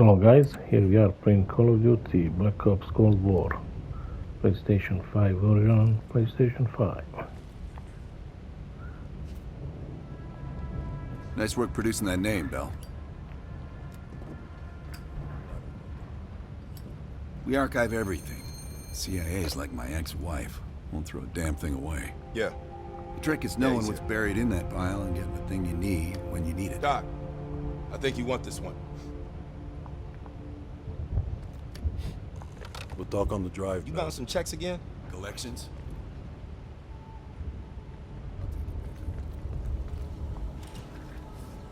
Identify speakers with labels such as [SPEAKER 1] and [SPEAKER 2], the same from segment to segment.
[SPEAKER 1] Hello guys, here we are playing Call of Duty Black Ops Cold War. PlayStation 5 version, PlayStation 5.
[SPEAKER 2] Nice work producing that name, Bell. We archive everything. CIA's like my ex-wife. Won't throw a damn thing away.
[SPEAKER 3] Yeah.
[SPEAKER 2] The trick is knowing what's buried in that pile and getting the thing you need when you need it.
[SPEAKER 3] Doc, I think you want this one.
[SPEAKER 4] We'll talk on the drive.
[SPEAKER 3] You bouncing some checks again?
[SPEAKER 2] Collections?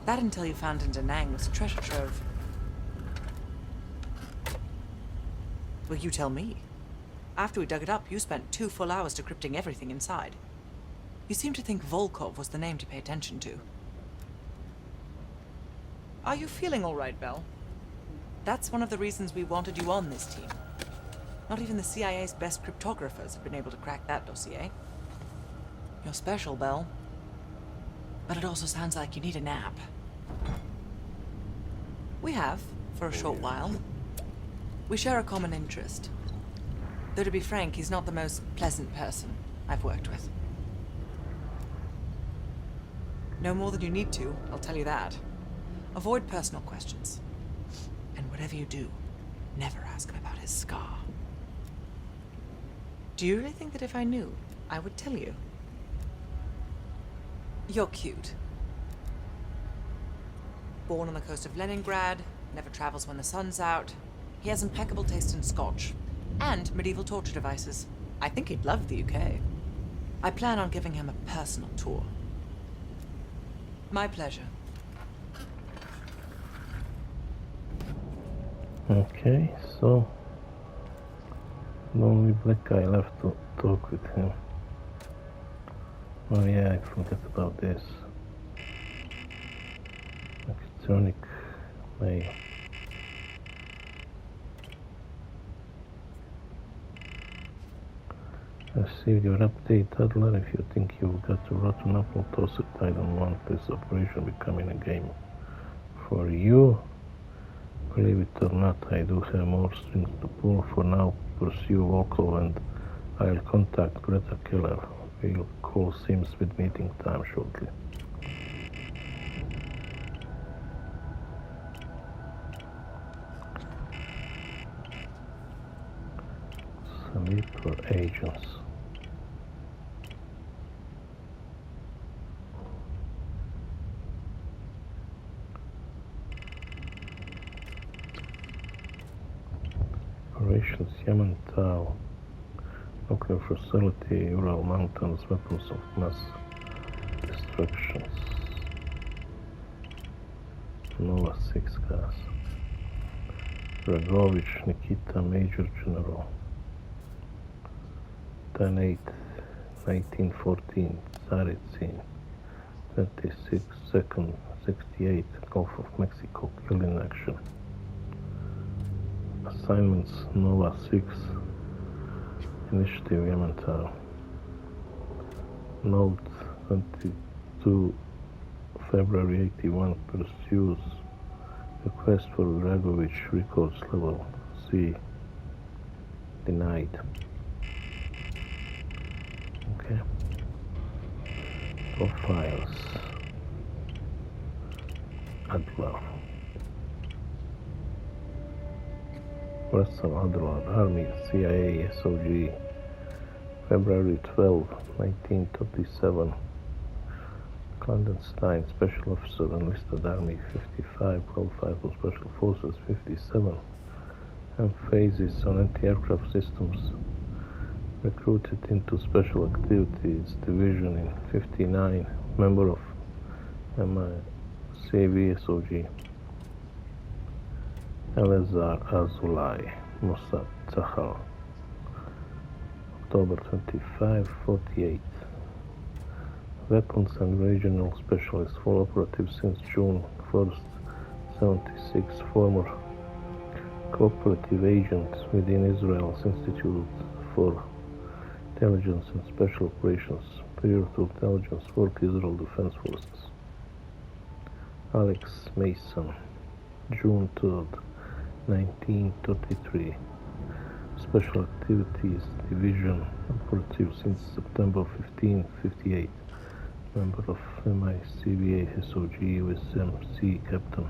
[SPEAKER 5] That intel you found in Da Nang was a treasure trove. Well, you tell me. After we dug it up, you spent 2 full hours decrypting everything inside. You seem to think Volkov was the name to pay attention to. Are you feeling all right, Bell? That's one of the reasons we wanted you on this team. Not even the CIA's best cryptographers have been able to crack that dossier. You're special, Bell. But it also sounds like you need a nap. We have, for a short while. We share a common interest. Though to be frank, he's not the most pleasant person I've worked with. No more than you need to, I'll tell you that. Avoid personal questions. And whatever you do, never ask him about his scar. Do you really think that if I knew, I would tell you? You're cute. Born on the coast of Leningrad, never travels when the sun's out. He has impeccable taste in scotch. And medieval torture devices. I think he'd love the UK. I plan on giving him a personal tour. My pleasure.
[SPEAKER 1] Okay, so the only black guy left to talk with him. Oh yeah, I forgot about this. Electronic mail. Receive your update, Adler. If you think you've got a rotten apple, toss it. I don't want this operation becoming a game for you. Believe it or not, I do have more strings to pull. For now, pursue Volkov and I'll contact Greta Keller. We'll call Sims with meeting time shortly. Submit for agents. Operations Yamantau. Nuclear facility, Ural Mountains, weapons of mass destructions. Nova 6 gas. Dragovich Nikita, Major General. 10-8-1914, Tsaritsyn. 26 second, 68, Gulf of Mexico, kill in action. Assignments Nova 6, Initiative Yamantau. Note 22 February 81 pursues request for Dragovich records level C denied. Okay. Profiles. Adler. Russell Adler, Army, CIA, SOG. February 12, 1937. Clandestine, Special Officer, Enlisted Army 55, qualified for Special Forces 57. Emphasis on anti-aircraft systems. Recruited into Special Activities Division in 59. Member of MICV SOG. Elazar Azulai, Mossad Tzahal. October 25, 48. Weapons and Regional Specialist, full operative since June 1st, 76. Former cooperative agent within Israel's Institute for Intelligence and Special Operations, prior to intelligence work, Israel Defense Forces. Alex Mason, June 3rd, 1933. Special Activities Division operative since September 1558. Member of MICVA SOG USMC Captain.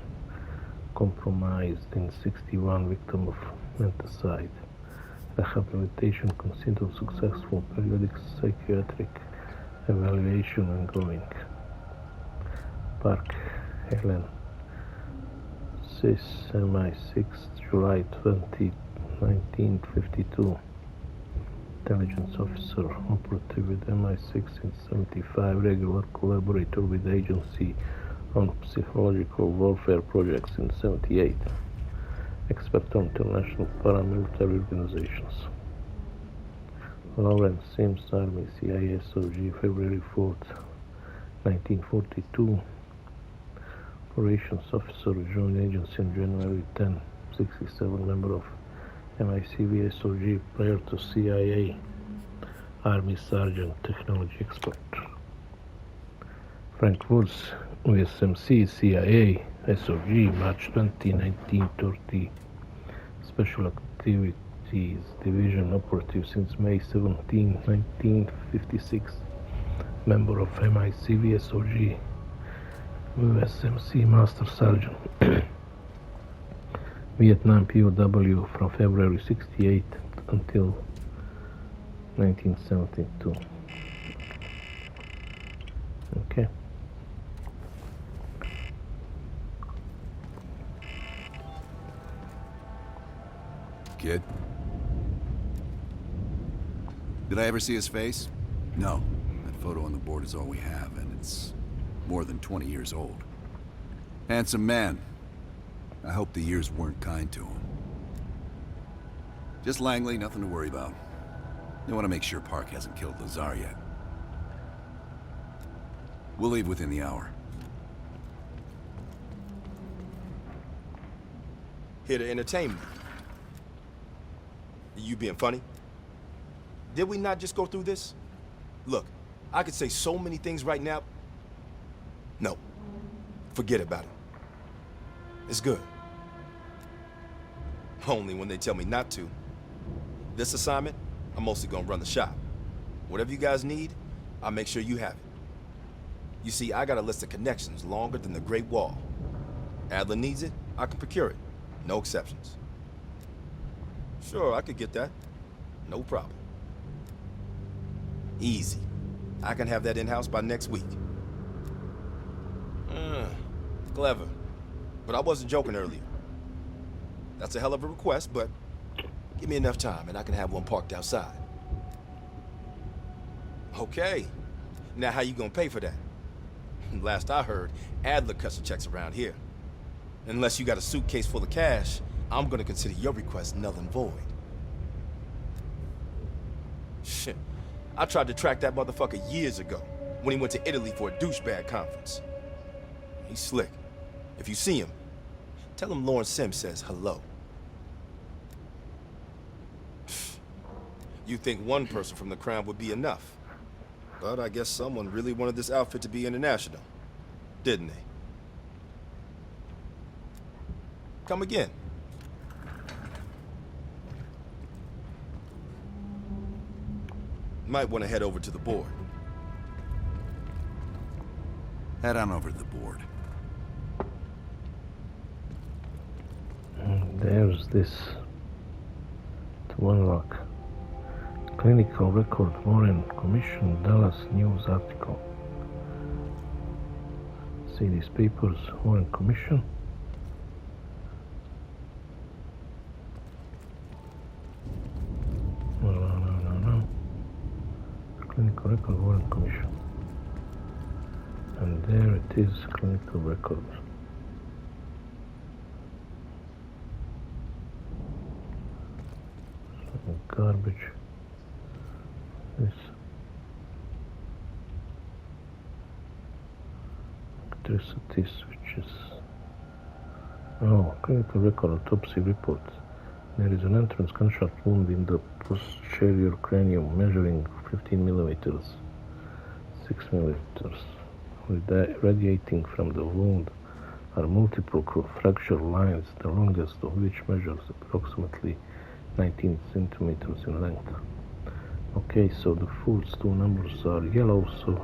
[SPEAKER 1] Compromised in 61, victim of menticide. Rehabilitation considered successful. Periodic psychiatric evaluation ongoing. Park Helen. SIS MI6 July 20, 1952. Intelligence officer operative with MI6 in 75. Regular collaborator with agency on psychological warfare projects in 78. Expert on international paramilitary organizations. Lawrence Sims, Army, CIA, SOG, February 4th, 1942. Operations officer, joint agency on January 10, 67. Member of MICV, SOG, prior to CIA. Army Sergeant, technology expert. Frank Woods, USMC, CIA, SOG, March 20, 1930. Special Activities Division operative since May 17, 1956. Member of MICV, SOG, USMC, Master Sergeant. Vietnam POW from February 68 until 1972. Okay.
[SPEAKER 2] Kid? Did I ever see his face? No. That photo on the board is all we have, and it's more than 20 years old. Handsome man. I hope the years weren't kind to him. Just Langley, nothing to worry about. They want to make sure Park hasn't killed Lazar yet. We'll leave within the hour.
[SPEAKER 3] Here to entertain me. You being funny? Did we not just go through this? Look, I could say so many things right now. No, forget about it. It's good. Only when they tell me not to. This assignment, I'm mostly gonna run the shop. Whatever you guys need, I'll make sure you have it. You see, I got a list of connections longer than the Great Wall. Adler needs it, I can procure it. No exceptions. Sure, I could get that. No problem. Easy. I can have that in-house by next week. Clever. But I wasn't joking earlier. That's a hell of a request, but give me enough time and I can have one parked outside. Okay. Now how you gonna pay for that? Last I heard, Adler cuts the checks around here. Unless you got a suitcase full of cash, I'm gonna consider your request null and void. Shit. I tried to track that motherfucker years ago, when he went to Italy for a douchebag conference. He's slick. If you see him, tell him Lawrence Sims says hello. You'd think one person from the Crown would be enough. But I guess someone really wanted this outfit to be international, didn't they? Come again. Might want to head over to the board.
[SPEAKER 2] Head on over to the board.
[SPEAKER 1] There's this to unlock. Clinical record Warren Commission Dallas News article. See these papers, Warren Commission. No. Clinical record Warren Commission. And there it is, clinical record. Garbage. This electricity switches. Oh, clinical record autopsy report. There is an entrance gunshot wound in the posterior cranium measuring 15 millimeters, 6 millimeters. Radiating from the wound, are multiple fracture lines, the longest of which measures approximately 19 centimeters in length. Okay, so the first two numbers are yellow, so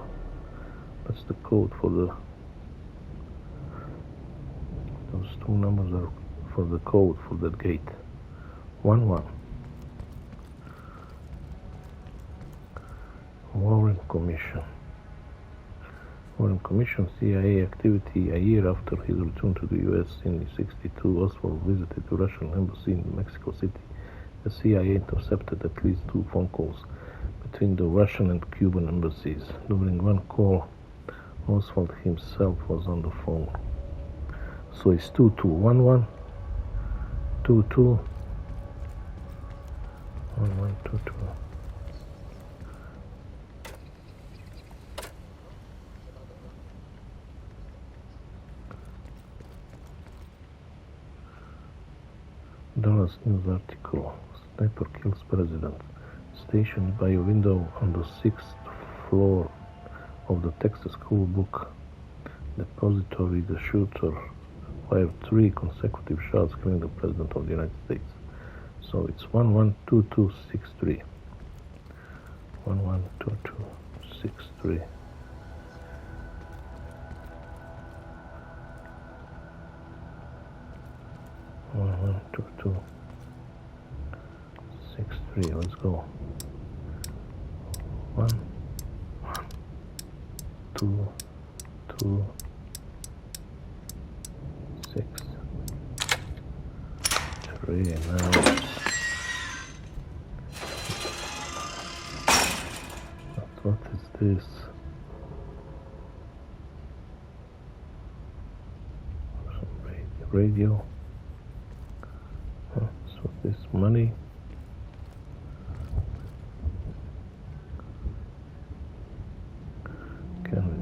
[SPEAKER 1] that's the code for those two numbers are for the code for that gate. 1-1. Warren Commission. Warren Commission CIA activity. A year after his return to the U.S. in 1962, Oswald visited the Russian embassy in Mexico City. The CIA intercepted at least 2 phone calls between the Russian and Cuban embassies. During one call, Oswald himself was on the phone. So it's 2-2-1-1, 2-2, 1-1, 2-2. Dallas News article. Sniper kills president. Stationed by a window on the 6th floor of the Texas School Book Depository, the shooter fired 3 consecutive shots, killing the President of the United States. So it's 1-1-2-2-6-3. 1-1-2-2-6-3. Let's go. 1, 2, 2, 6, 3. Now what is this? Some radio. So this money.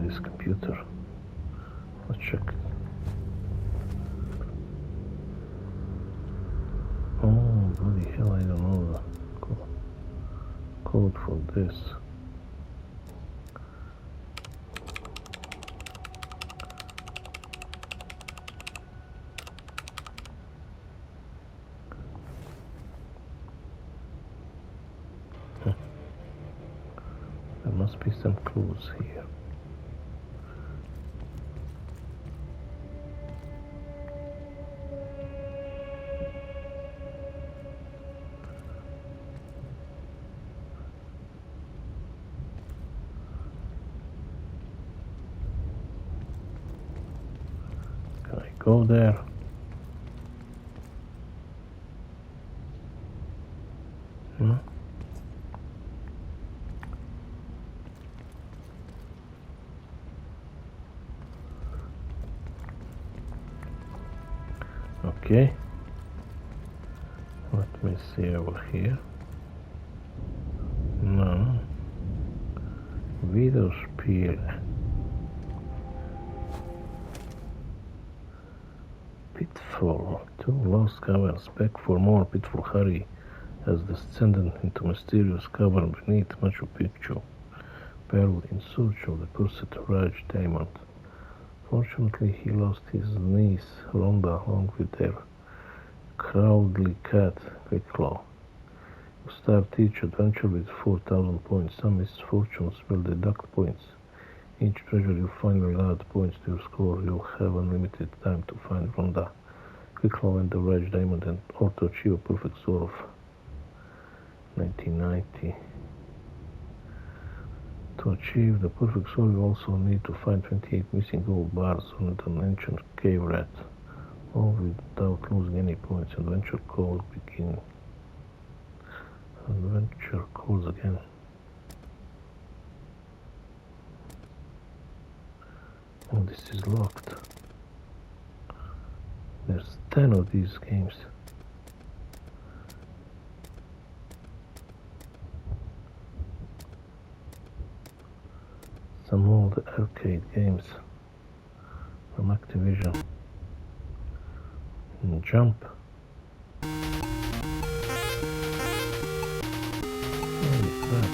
[SPEAKER 1] This computer. Let's check. Oh, bloody hell, I don't know the code for this. There must be some clues here. Go there. Okay. Let me see over here. No. Widerspiel. Pitfall. 2 lost caverns. Back for more. Pitfall. Hurry has descended into mysterious cavern beneath Machu Picchu, barreled in search of the cursed Raj diamond. Fortunately, he lost his niece, Rhonda, along with their cowardly cat, Quickclaw. You start each adventure with 4,000 points. Some misfortunes will deduct points. Each treasure you find will add points to your score. You'll have unlimited time to find Rhonda, Quickclaw, and the Raj diamond, and or to achieve a perfect score of 1990. To achieve the perfect score, you also need to find 28 missing gold bars on an ancient cave rat, all without losing any points. Adventure calls begin. Adventure calls again. Oh, this is locked. There's 10 of these games. Some old arcade games from Activision. And Jump. Holy crap.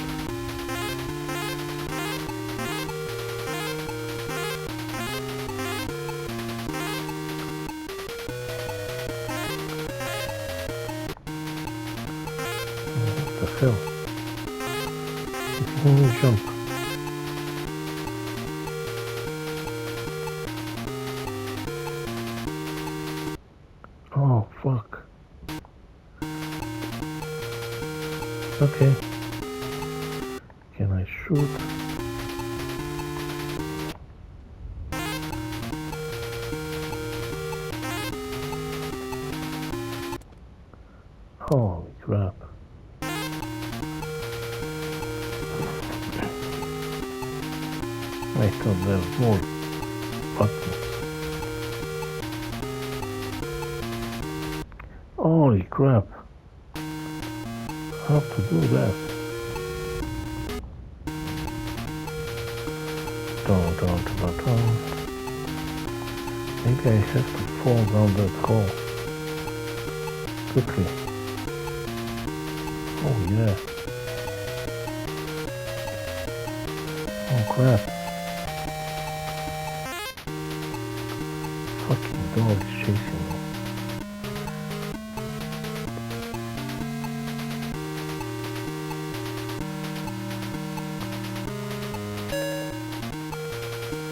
[SPEAKER 1] hell? It won't jump. Oh, fuck. Okay. Can I shoot? Holy crap. I thought there was more buttons. Holy crap. How to do that? Don't. Maybe I have to fall down that hole. Quickly. Oh yeah. Oh crap. Fucking dog is chasing me.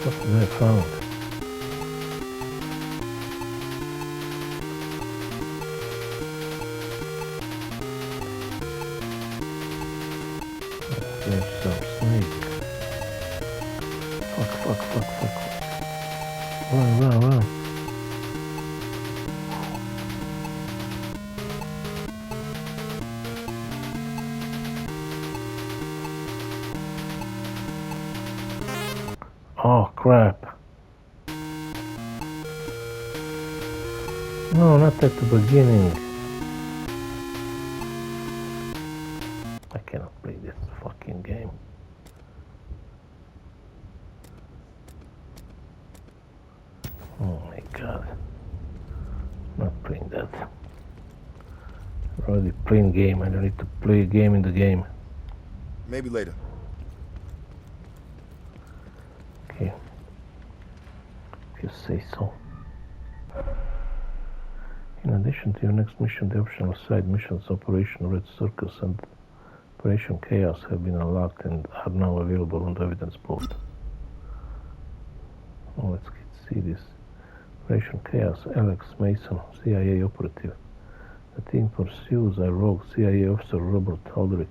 [SPEAKER 1] What did I found? There's some snake. Fuck. Run. Oh crap. No, not at the beginning. I cannot play this fucking game. Oh my god. Not playing that. Already playing game. I don't need to play a game in the game.
[SPEAKER 3] Maybe later.
[SPEAKER 1] Okay. If you say so. In addition to your next mission, the optional side missions Operation Red Circus and Operation Chaos have been unlocked and are now available on the evidence board. Oh, let's see this. Operation Chaos, Alex Mason, CIA operative. The team pursues a rogue CIA officer, Robert Aldrich,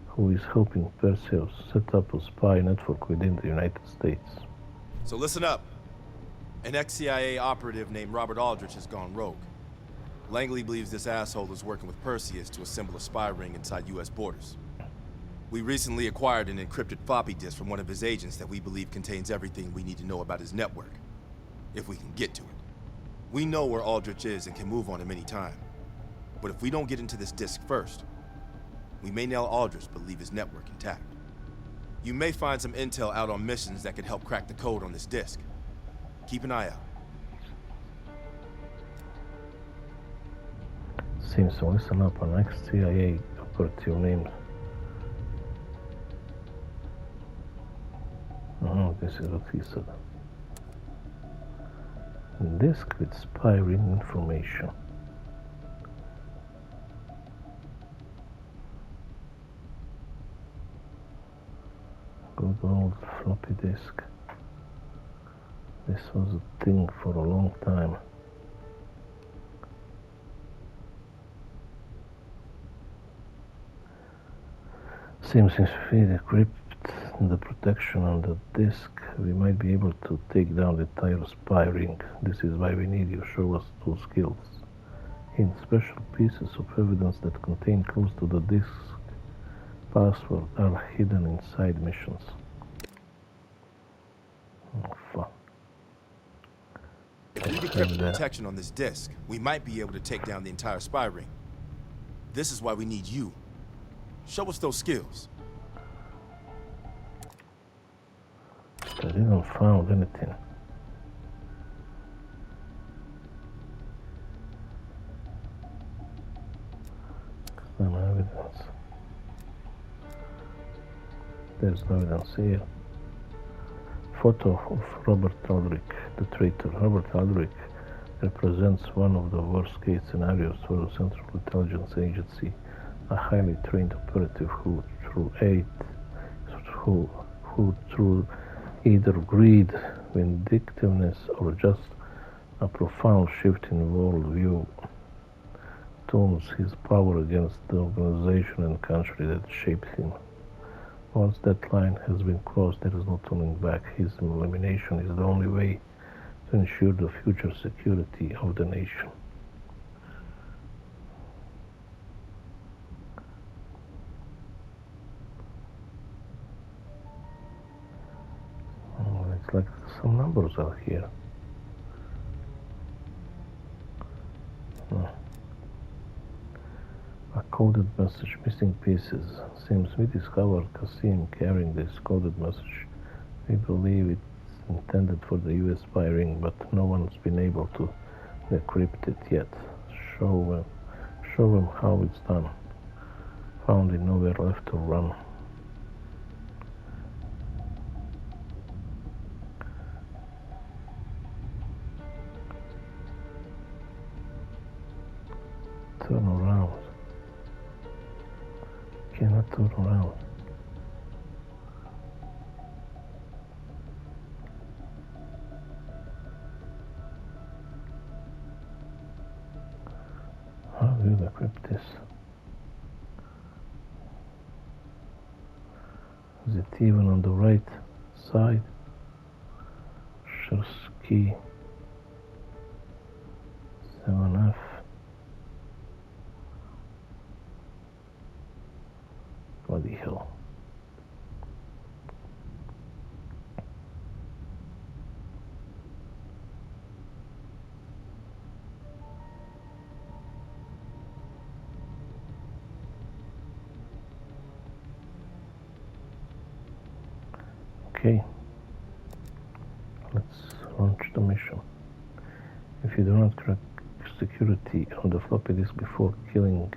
[SPEAKER 1] who is helping Perseus set up a spy network within the United States.
[SPEAKER 3] So listen up. An ex-CIA operative named Robert Aldrich has gone rogue. Langley believes this asshole is working with Perseus to assemble a spy ring inside U.S. borders. We recently acquired an encrypted floppy disk from one of his agents that we believe contains everything we need to know about his network, if we can get to it. We know where Aldrich is and can move on him any time. But if we don't get into this disk first, we may nail Aldrich but leave his network intact. You may find some intel out on missions that could help crack the code on this disk. Keep an eye out.
[SPEAKER 1] Seems to listen up an ex-CIA operative named... Oh, this is what he said. Disk with spy ring information. Good old floppy disk. This was a thing for a long time. Seems if we decrypt the protection on the disk, we might be able to take down the entire spy ring. This is why we need you to show us two skills. In special pieces of evidence that contain codes to the disk password are hidden inside missions. Oh, fuck.
[SPEAKER 3] If we decrypt the protection on this disk, we might be able to take down the entire spy ring. This is why we need you. Show us those skills.
[SPEAKER 1] I didn't find anything. Some evidence. There's no evidence here. Photo of Robert Aldrich, the traitor. Robert Aldrich represents one of the worst case scenarios for the Central Intelligence Agency A highly trained operative who through either greed, vindictiveness, or just a profound shift in worldview turns his power against the organization and country that shaped him. Once that line has been crossed, there is no turning back. His elimination is the only way to ensure the future security of the nation. Oh, it's like some numbers are here. A coded message, missing pieces. Seems we discovered Kasim carrying this coded message. We believe it's intended for the US spy ring, but no one's been able to decrypt it yet. Show them how it's done. Found it, nowhere left to run. Turn around. Cannot turn around. How do you decrypt this? Is it even on the right side? Shersky 7F. Bloody hell. Okay, let's launch the mission. If you do not crack security on the floppy disk before killing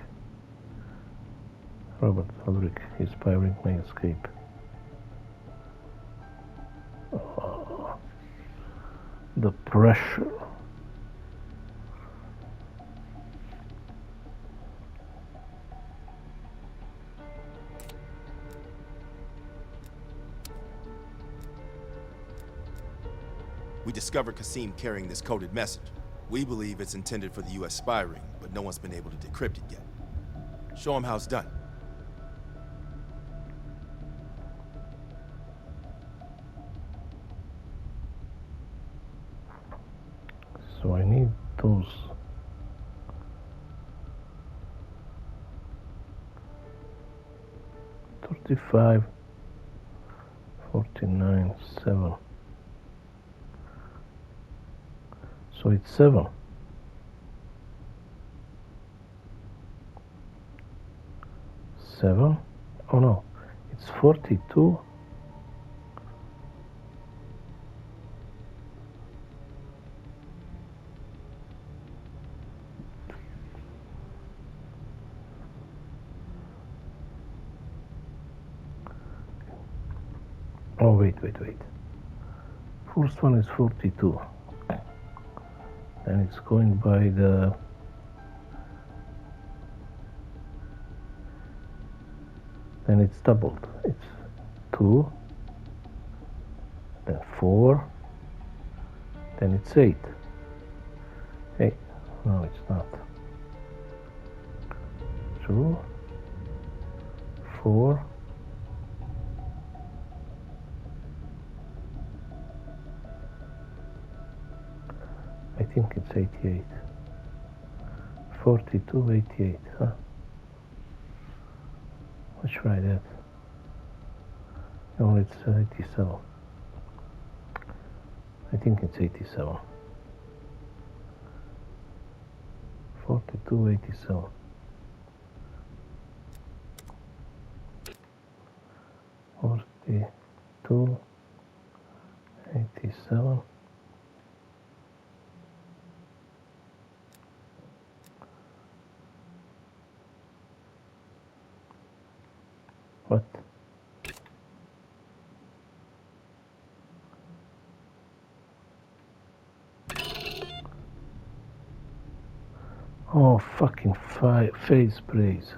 [SPEAKER 1] Robert Aldrich, his spy ring may escape. Oh, the pressure.
[SPEAKER 3] We discovered Kasim carrying this coded message. We believe it's intended for the US spy ring, but no one's been able to decrypt it yet. Show him how it's done.
[SPEAKER 1] So I need those 35, 49, 7. So it's 7. 7. Oh no, it's 42. Oh, wait. First one is 42. And it's going by the... Then it's doubled. It's 2, then 4, then it's 8. Hey, no, it's not. 2, 4, I think it's 88. 42, 88, huh? Let's try that. No, it's 87. I think it's 87. 42, 87. Two, 87. What? Oh, fucking face sprays.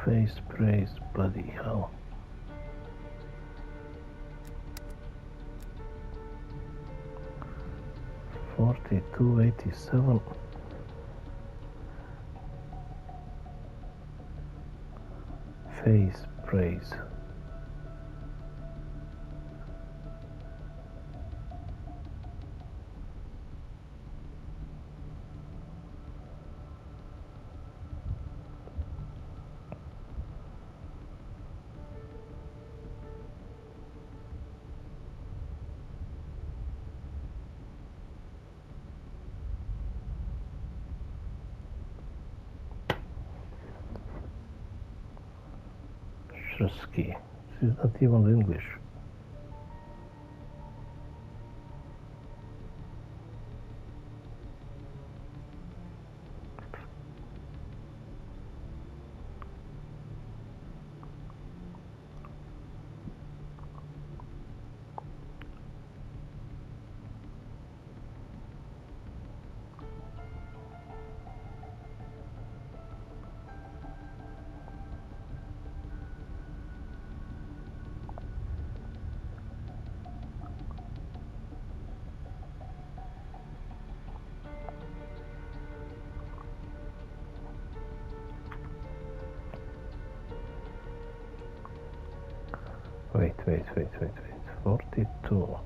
[SPEAKER 1] Face praise, bloody hell. $42.87. Face praise. Shresky. This is not even English. Wait. 42.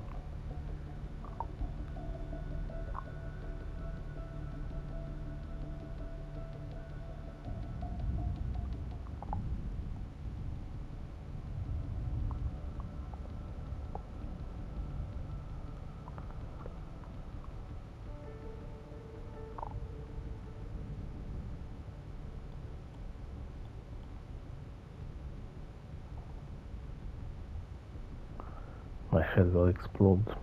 [SPEAKER 1] My head will explode.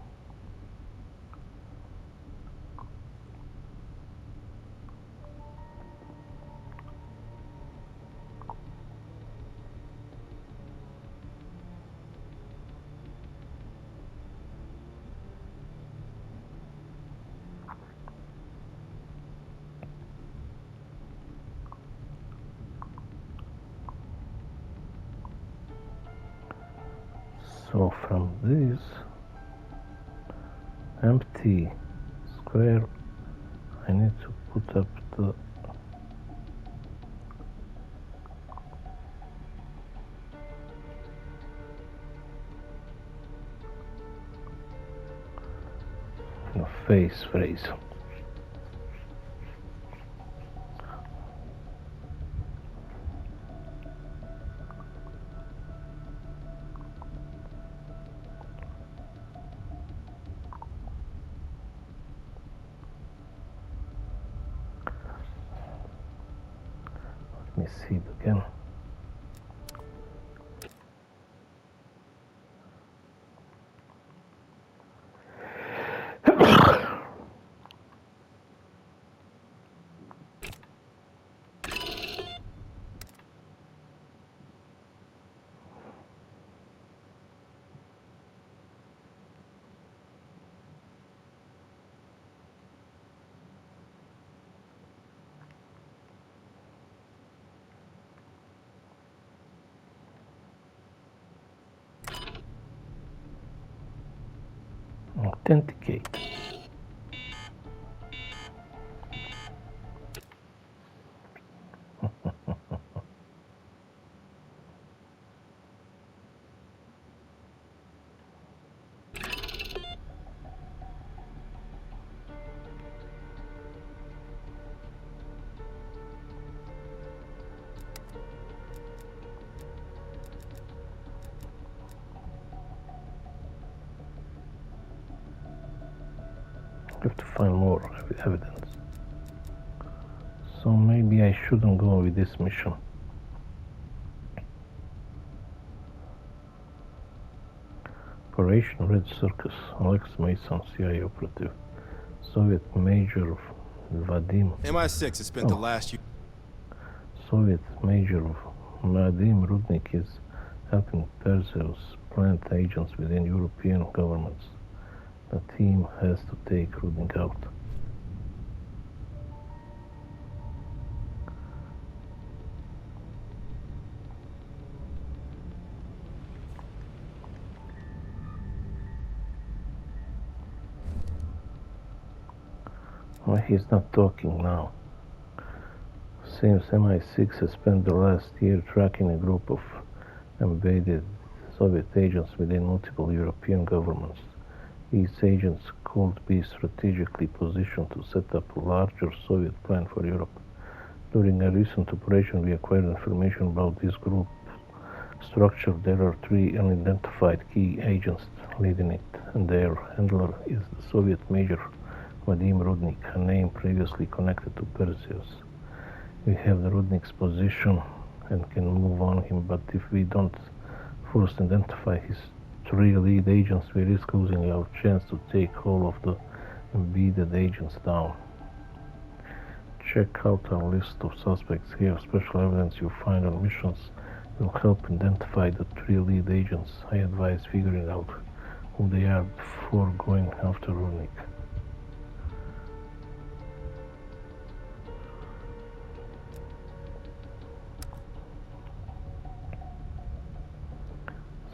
[SPEAKER 1] So from this empty square I need to put up the face phrase. Let me see it again. Authenticate. I have to find more evidence. So maybe I shouldn't go with this mission. Operation Red Circus. Alex Mason, CIA operative. Soviet Major Vadim.
[SPEAKER 3] MI6 has spent the last year.
[SPEAKER 1] Soviet Major Vadim Rudnik is helping Perseus plant agents within European governments. The team has to take Rudnik out. Why he's not talking now? Seems MI6 has spent the last year tracking a group of embedded Soviet agents within multiple European governments. These agents could be strategically positioned to set up a larger Soviet plan for Europe. During a recent operation, we acquired information about this group structure. There are 3 unidentified key agents leading it, and their handler is the Soviet Major Vadim Rudnik, a name previously connected to Perseus. We have the Rudnik's position and can move on him, but if we don't first identify his 3 lead agents, we risk losing our chance to take all of the embedded agents down. Check out our list of suspects here. Special evidence you find on missions will help identify the 3 lead agents. I advise figuring out who they are before going after Rudnik.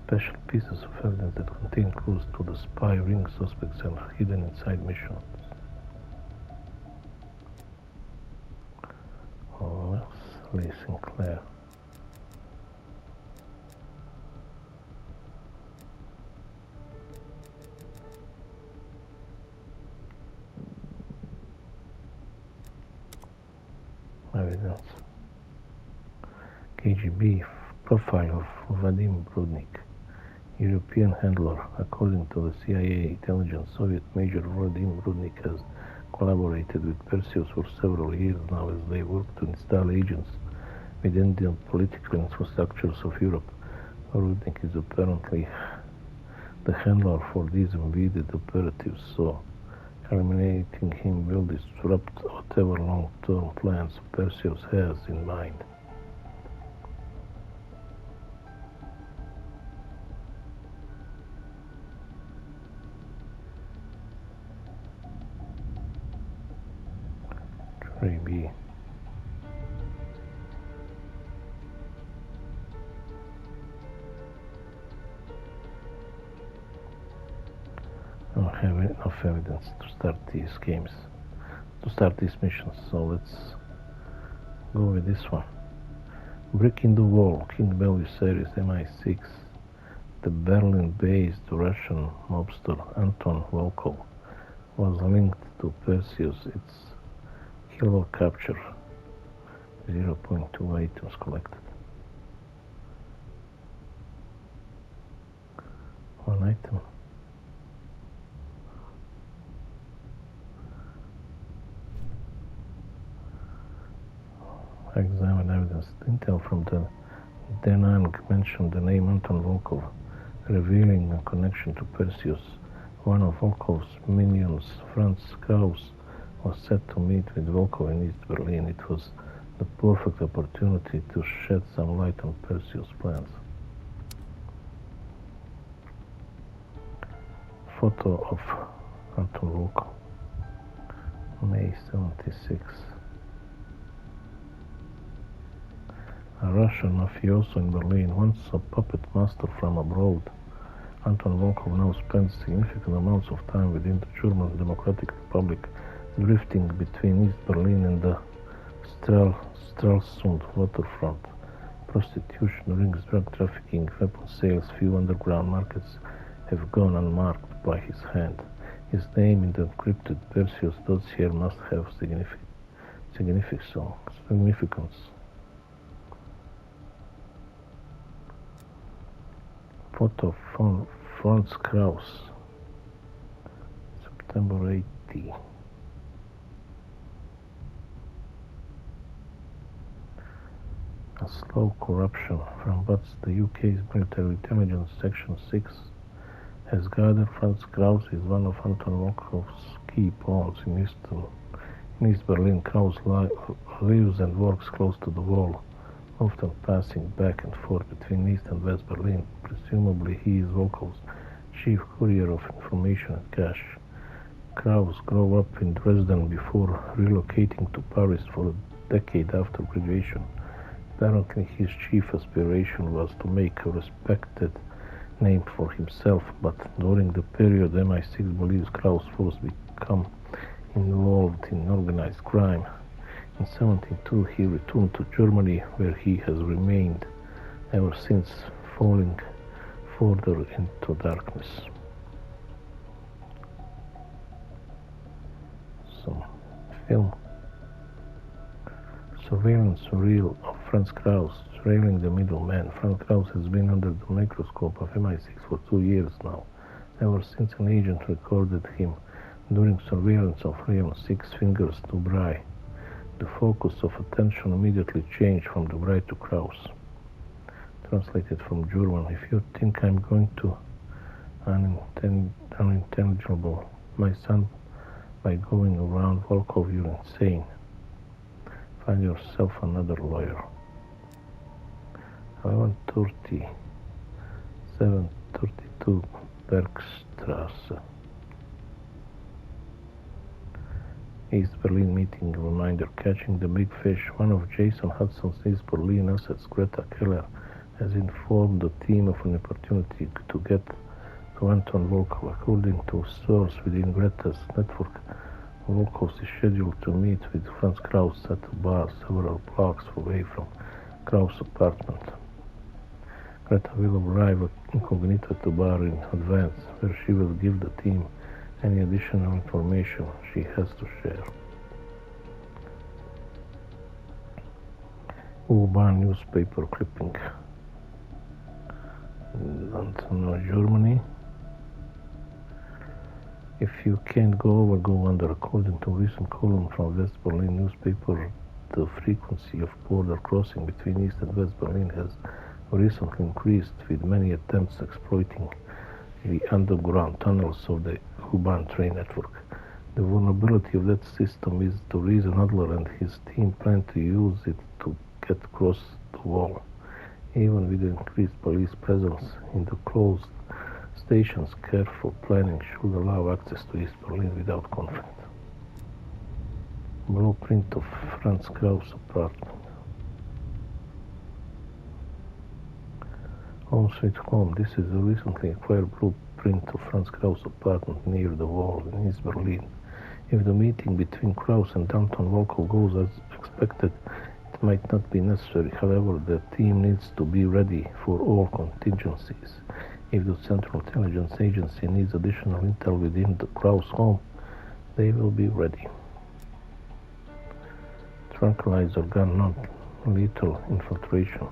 [SPEAKER 1] Special pieces of evidence that contain clues to the spy ring suspects are hidden inside missions. Lee Sinclair. Evidence. KGB profile of Vadim Rudnik, European handler. According to the CIA intelligence, Soviet Major Vadim Rudnik has collaborated with Perseus for several years now as they work to install agents within the political infrastructures of Europe. Rudnik is apparently the handler for these embedded operatives, so eliminating him will disrupt whatever long-term plans Perseus has in mind. B. I don't have enough evidence to start these games, to start these missions, so let's go with this one. Breaking the Wall, King Value Series MI6. The Berlin-based Russian mobster Anton Volkov was linked to Perseus. Its kilo capture 0.2 items collected. 1 item. Examine evidence. Intel from the Denang mentioned the name Anton Volkov, revealing a connection to Perseus. One of Volkov's minions, Franz Kraus, was set to meet with Volkov in East Berlin. It was the perfect opportunity to shed some light on Perseus' plans. Photo of Anton Volkov, May 76. A Russian mafioso in Berlin, once a puppet master from abroad, Anton Volkov now spends significant amounts of time within the German Democratic Republic, drifting between East Berlin and the Stralsund waterfront. Prostitution, rings, drug trafficking, weapons sales, few underground markets have gone unmarked by his hand. His name in the encrypted Perseus dossier must have significance. Photo from Franz Kraus, September 80. A slow corruption from BUTS, the UK's military intelligence section 6 has gathered Franz Kraus is one of Anton Volkov's key pawns in East Berlin. Kraus lives and works close to the wall, often passing back and forth between East and West Berlin. Presumably he is Volkov's chief courier of information and cash. Kraus grew up in Dresden before relocating to Paris for a decade after graduation. Apparently his chief aspiration was to make a respected name for himself, but during the period MI6 believes Kraus first became involved in organized crime. In 1972 he returned to Germany, where he has remained ever since, falling further into darkness. Some film. Surveillance reel of Franz Kraus, trailing the middleman. Franz Kraus has been under the microscope of MI6 for 2 years now, ever since an agent recorded him during surveillance of Leon Six Fingers Dubray. The focus of attention immediately changed from Dubray to Kraus. Translated from German: if you think I'm going to unintelligible my son by going around Volkov, you're insane. Find yourself another lawyer. 11:30, 732 Bergstrasse. East Berlin meeting reminder. Catching the big fish. One of Jason Hudson's East Berlin assets, Greta Keller, has informed the team of an opportunity to get to Anton Volkov. According to a source within Greta's network, Volkov is scheduled to meet with Franz Kraus at a bar several blocks away from Kraus' apartment. Greta will arrive incognito at the bar in advance, where she will give the team any additional information she has to share. Urban newspaper clipping. Germany. If you can't go over, go under. According to a recent column from West Berlin newspaper, the frequency of border crossing between East and West Berlin has recently increased, with many attempts exploiting the underground tunnels of the U-Bahn train network. The vulnerability of that system is the reason Adler and his team plan to use it to get across the wall. Even with the increased police presence in the closed stations, careful planning should allow access to East Berlin without conflict. Blueprint of Franz Kraus' apartment. Home Sweet Home. This is a recently acquired blueprint of Franz Kraus' apartment near the wall in East Berlin. If the meeting between Kraus and Anton Volkov goes as expected, it might not be necessary. However, the team needs to be ready for all contingencies. If the Central Intelligence Agency needs additional intel within the Kraus home, they will be ready. Tranquilizer gun, non-lethal infiltration.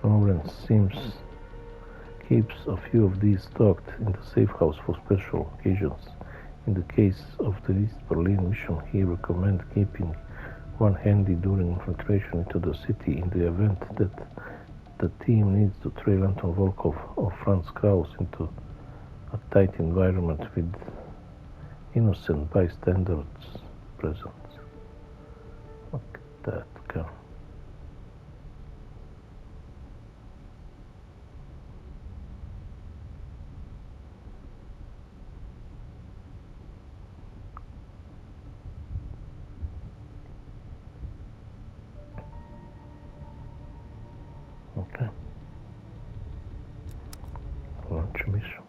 [SPEAKER 1] Lawrence Sims keeps a few of these stocked in the safe house for special occasions. In the case of the East Berlin mission, he recommends keeping one handy during infiltration into the city in the event that the team needs to trail Anton Volkov or Franz Kraus into a tight environment with innocent bystanders present. Look at that gun. Okay. Launch mission.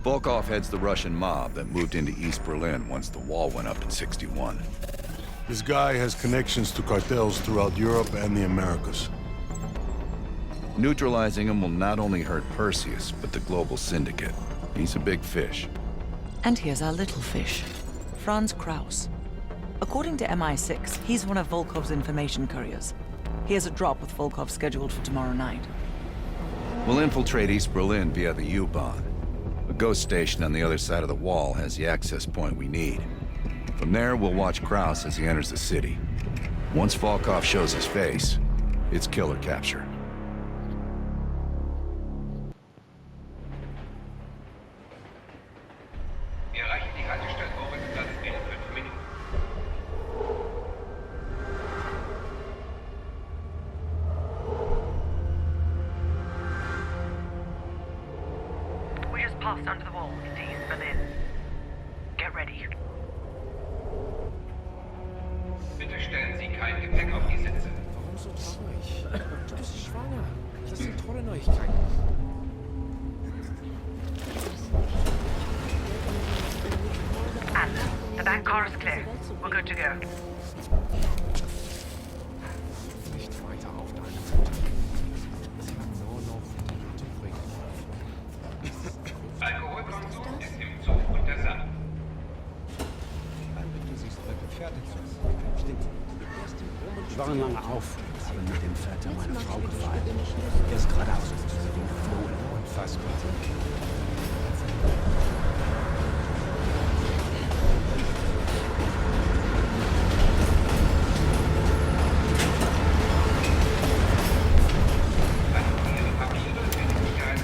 [SPEAKER 2] Volkov heads the Russian mob that moved into East Berlin once the wall went up in '61.
[SPEAKER 4] This guy has connections to cartels throughout Europe and the Americas.
[SPEAKER 2] Neutralizing him will not only hurt Perseus, but the global syndicate. He's a big fish.
[SPEAKER 5] And here's our little fish, Franz Kraus. According to MI6, he's one of Volkov's information couriers. He has a drop with Volkov scheduled for tomorrow night.
[SPEAKER 2] We'll infiltrate East Berlin via the U-Bahn. A ghost station on the other side of the wall has the access point we need. From there, we'll watch Kraus as he enters the city. Once Volkov shows his face, it's kill or capture.
[SPEAKER 6] Wir erreichen die Haltestelle Obergeplatz in 5 Minuten.
[SPEAKER 5] We just passed under the wall into East Berlin. Get ready.
[SPEAKER 6] Bitte stellen Sie kein Gepäck auf die Sitze.
[SPEAKER 7] Warum so traurig? Du bist schwanger. Das sind tolle Neuigkeiten.
[SPEAKER 8] Car is clear. We're good to go.
[SPEAKER 7] Nicht weiter auf deine Mutter. Sie hat nur noch gute Bringen.
[SPEAKER 6] Alkoholkonsum ist im Zug untersagt.
[SPEAKER 7] Du siehst heute fertig aus. Stimmt.
[SPEAKER 9] Wir waren lange auf, haben mit dem Vater meiner Frau gefeiert. Er ist geradeaus geflohen.
[SPEAKER 7] Unfassbar.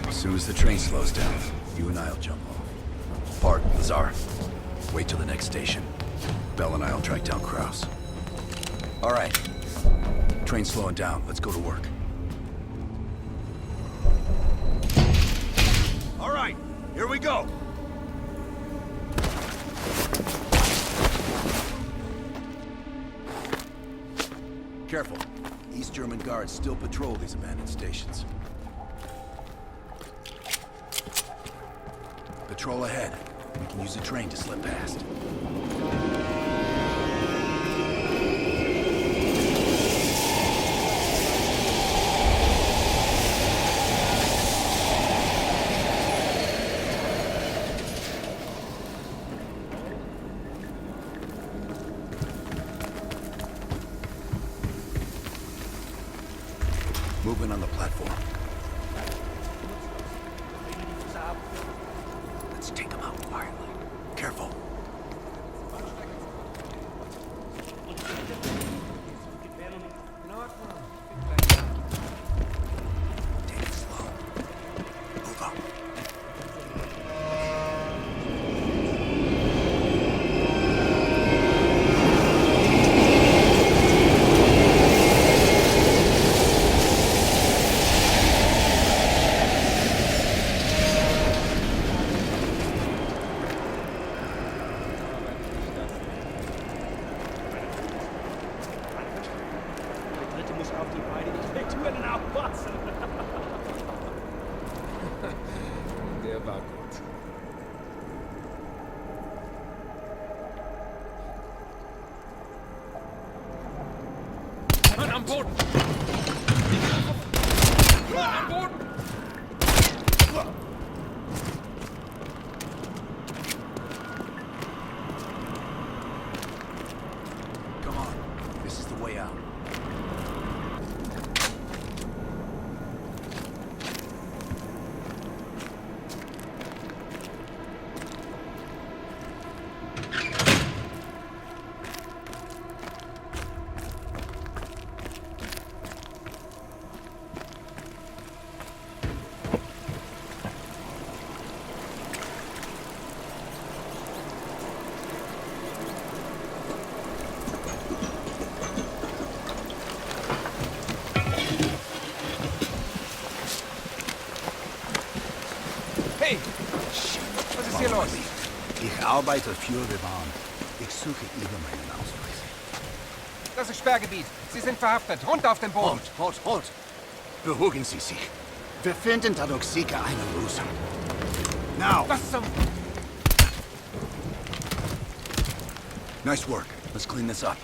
[SPEAKER 2] As soon as the train slows down, you and I'll jump off. Park, Lazar. Wait till the next station. Bell and I'll track down Kraus. All right. Train's slowing down. Let's go to work. All right. Here we go. Careful. East German guards still patrol these abandoned stations. Patrol ahead. We can use the train to slip past. Movement on the platform. Let's take them out quietly. Careful. Take it slow. Move up.
[SPEAKER 7] Der war gut. Mann am Boden! Mann am Boden!
[SPEAKER 2] Come on. This is the way out.
[SPEAKER 7] Hey! Was ist hier los?
[SPEAKER 2] Ich arbeite für die Bahn. Ich suche über meinen Ausweis.
[SPEAKER 7] Das ist Sperrgebiet. Sie sind verhaftet. Runter auf den Boden.
[SPEAKER 2] Halt! Beruhigen Sie sich. Wir finden dadurch sicher eine Lösung. Now!
[SPEAKER 7] Was zum...
[SPEAKER 2] Nice work. Let's clean this up.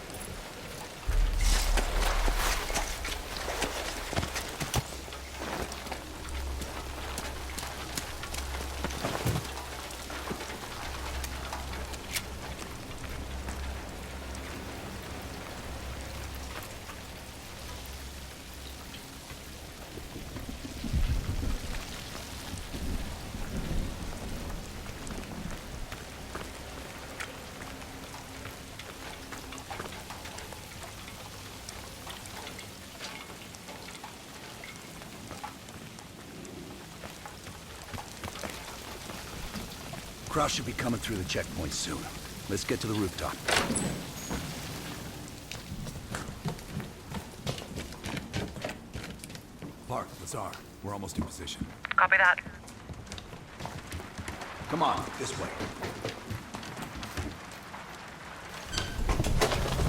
[SPEAKER 2] Kraus should be coming through the checkpoint soon. Let's get to the rooftop. Park, Lazar. We're almost in position.
[SPEAKER 8] Copy that.
[SPEAKER 2] Come on, this way.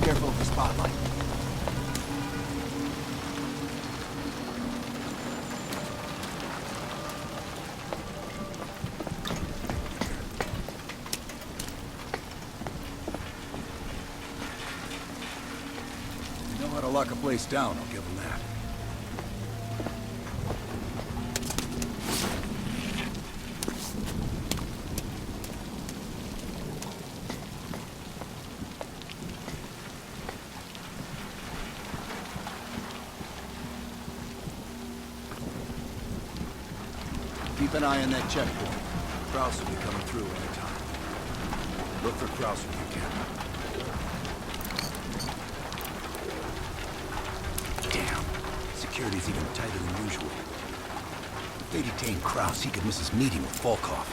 [SPEAKER 2] Careful of the spotlight. to lock a place down, I'll give him that. Keep an eye on that checkpoint. Kraus will be coming through any time. Look for Kraus if you can. Damn. Security's even tighter than usual. If they detain Kraus, he could miss his meeting with Volkov.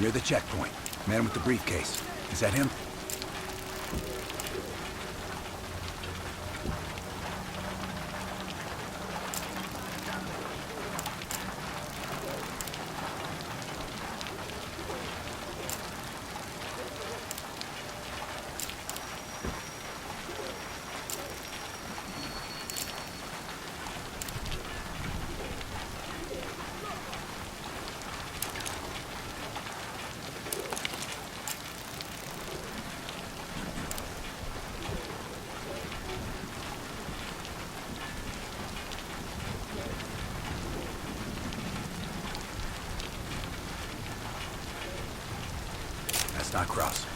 [SPEAKER 2] Near the checkpoint. Man with the briefcase. Is that him? That's not Kraus.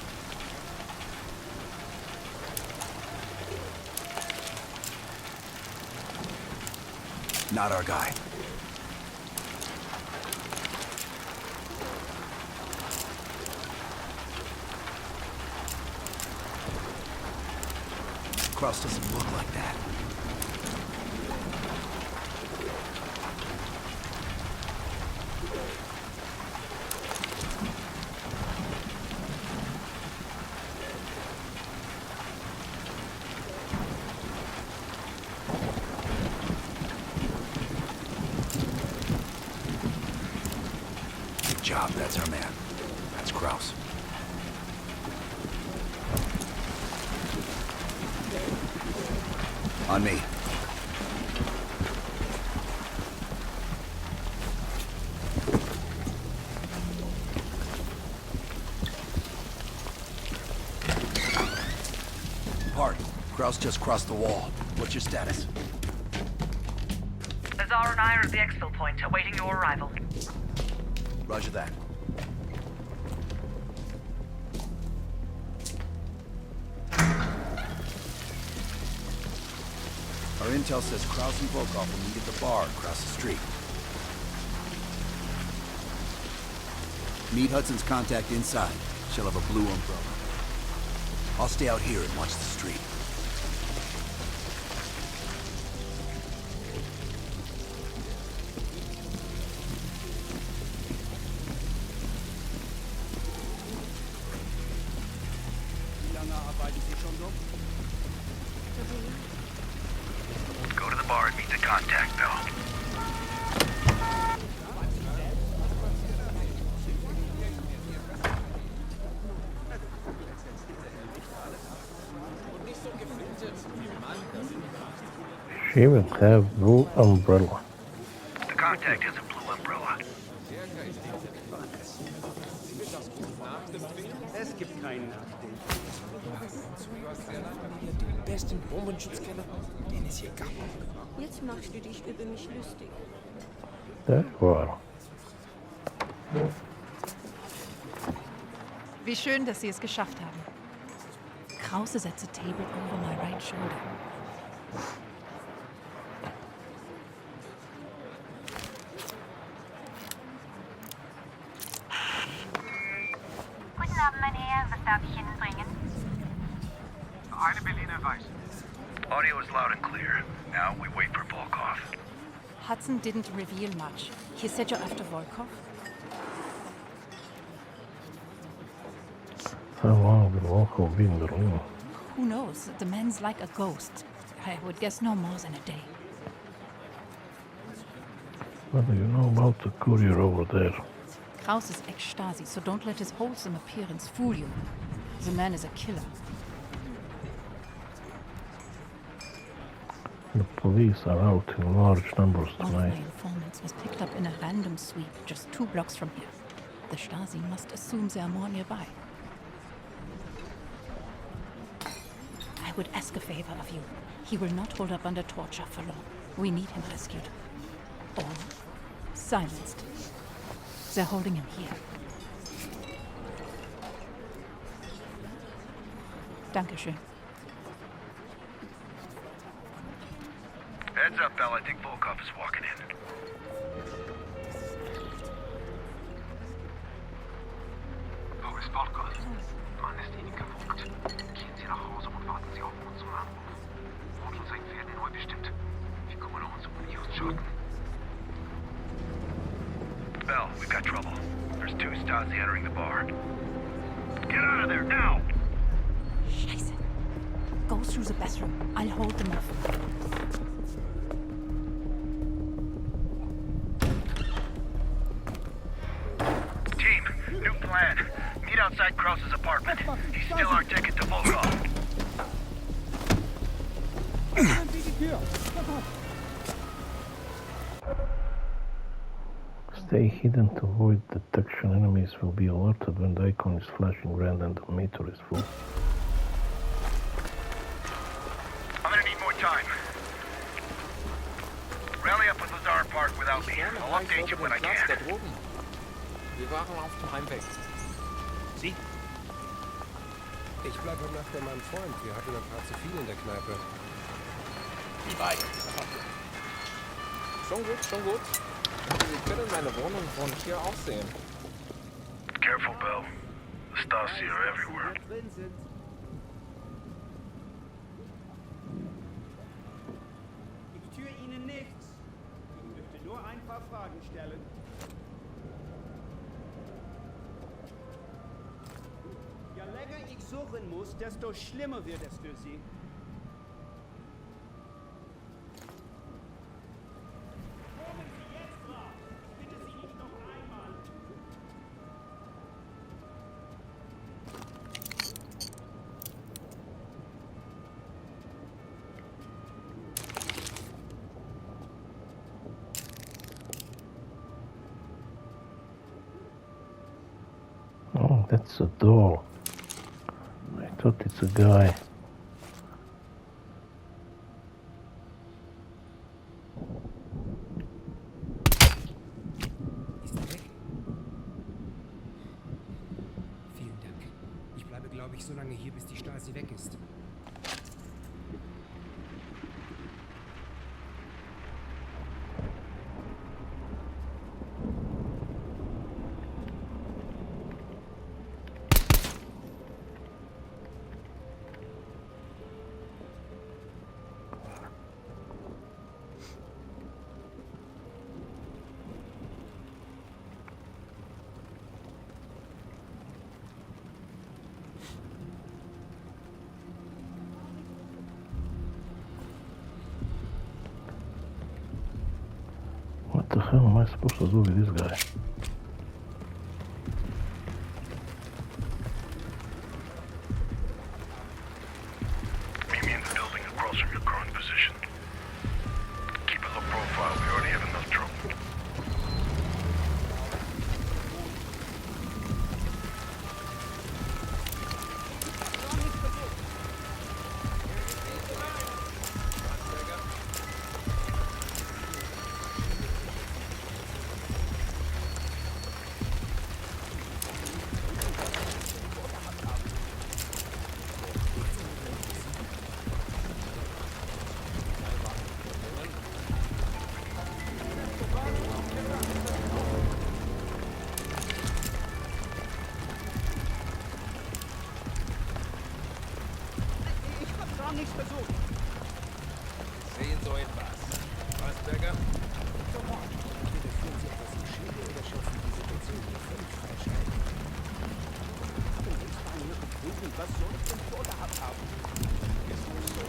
[SPEAKER 2] Not our guy. Kraus doesn't look like that. Good job, that's our man. That's Kraus. On me. Hart, Kraus just crossed the wall. What's your status?
[SPEAKER 8] Azar and I are at the exfil point, awaiting your arrival.
[SPEAKER 2] Roger that. Our intel says Kraus and Volkov will meet at the bar across the street. Meet Hudson's contact inside. She'll have a blue umbrella. I'll stay out here and watch the street.
[SPEAKER 6] Go to the bar and meet the contact, Bill.
[SPEAKER 1] She will have blue umbrella.
[SPEAKER 6] The contact has a blue umbrella.
[SPEAKER 9] Es gibt keinen Nachdenken.
[SPEAKER 7] Den besten Bombenschutzkeller, den es hier gab.
[SPEAKER 10] Jetzt machst du dich über mich lustig.
[SPEAKER 1] Där var.
[SPEAKER 11] Wie schön, dass Sie es geschafft haben. Krause sets a table over my right shoulder.
[SPEAKER 8] Guten Abend, mein Herr. Was darf ich Ihnen bringen?
[SPEAKER 6] Eine Berliner Weiß. Audio is loud and clear. Now we wait for Volkov.
[SPEAKER 11] Hudson didn't reveal much. He said you're after Volkov.
[SPEAKER 1] How long will Volkov be in the room?
[SPEAKER 11] Who knows? The man's like a ghost. I would guess no more than a day.
[SPEAKER 1] What do you know about the courier over there?
[SPEAKER 11] Kraus is ex-Stasi, so don't let his wholesome appearance fool you. The man is a killer.
[SPEAKER 1] The police are out in large numbers
[SPEAKER 11] One of my
[SPEAKER 1] tonight.
[SPEAKER 11] informants was picked up in a random sweep just 2 blocks from here. The Stasi must assume there are more nearby. I would ask a favor of you. He will not hold up under torture for long. We need him rescued. Or silenced. They're holding him here. Dankeschön.
[SPEAKER 6] Heads up, Bell. I think Volkov is walking in. Wo ist Volkov? Mann ist Ihnen gefolgt. Gehen Sie nach Hause und warten Sie auf unseren Anruf. Roten sein Pferden neu bestimmt. Wir kommen uns Ihren Schaden. Bell, we've got trouble. There's two Stasi entering the bar. Get out of there, now!
[SPEAKER 11] Scheiße. Go through the bathroom. I'll hold them off.
[SPEAKER 6] Team, new plan. Meet outside Krause's apartment. He's still our ticket to Volkov.
[SPEAKER 1] Stay hidden to avoid detection. Enemies will be alerted when the icon is flashing red and the meter is full.
[SPEAKER 6] I'm gonna need more time. Rally up at Lazar Park without me. I'll update you when I can.
[SPEAKER 7] Da droben. Wir waren auf dem Heimweg.
[SPEAKER 6] Sie?
[SPEAKER 7] Ich bleibe noch bei meinem Freund. Wir hatten ein paar zu viel in der Kneipe.
[SPEAKER 3] Wie weit?
[SPEAKER 7] Schon gut, schon gut. Sie können meine Wohnung von hier aus sehen.
[SPEAKER 6] Careful, Bell. The Stasi are everywhere.
[SPEAKER 9] Ich tue Ihnen nichts. Ich möchte nur ein paar Fragen stellen. Je länger ich suchen muss, desto schlimmer wird es für Sie. Kommen Sie jetzt raus! Ich bitte Sie nicht noch einmal!
[SPEAKER 1] Oh, that's a door. I thought it's a guy.
[SPEAKER 12] Ist er weg? Vielen Dank. Ich bleibe, glaube ich, so lange hier, bis die Stasi weg ist.
[SPEAKER 1] What the hell am I supposed to do with this guy?
[SPEAKER 6] Meet me in the building across from your current position. Keep a low profile. We already have enough trouble.
[SPEAKER 9] Nichts versucht.
[SPEAKER 3] Sehen so etwas. Was, Berger?
[SPEAKER 12] Sofort. Entweder führen Sie etwas im Schilde oder schätzen die Situation hier völlig falsch ein.
[SPEAKER 9] Haben uns bei mir geprüft, was soll ich denn vorgehabt haben?
[SPEAKER 3] Ist wohl so.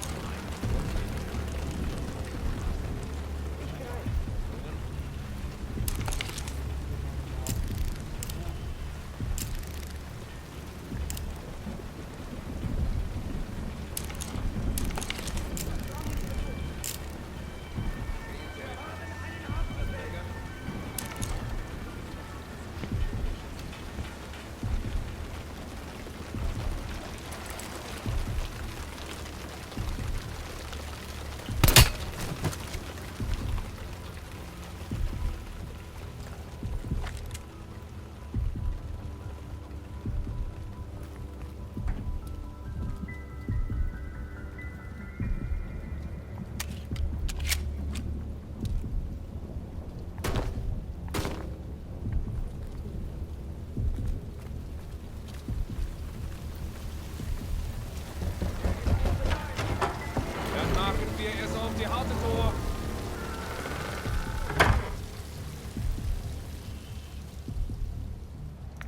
[SPEAKER 7] er ist auf die harte Tour.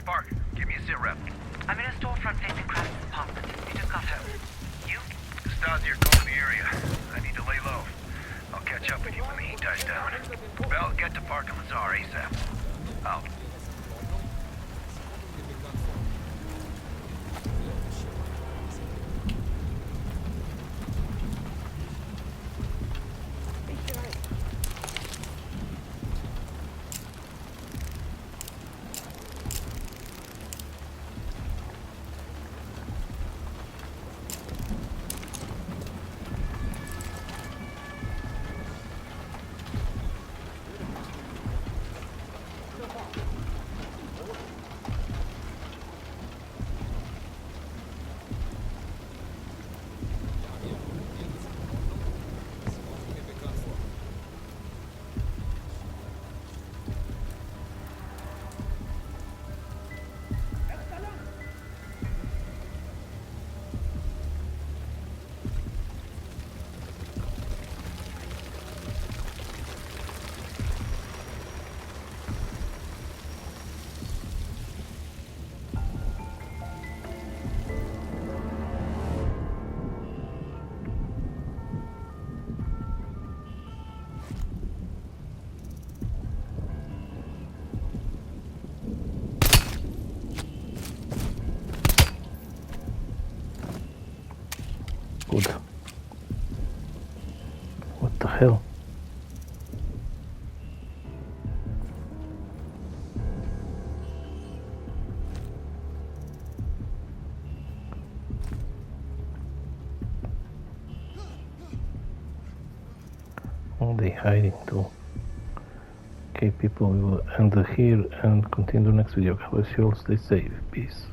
[SPEAKER 6] Park, give me a sit rep.
[SPEAKER 8] I'm in a storefront facing Kravitz' apartment. He just got home. You?
[SPEAKER 6] Stasi are combing the area. I need to lay low. I'll catch up with you when the heat dies down. Bell, get to Park and Lazar ASAP. Out.
[SPEAKER 1] Good. What the hell? Are they hiding too? Okay people, we will end here and continue next video. God bless you all, stay safe, peace.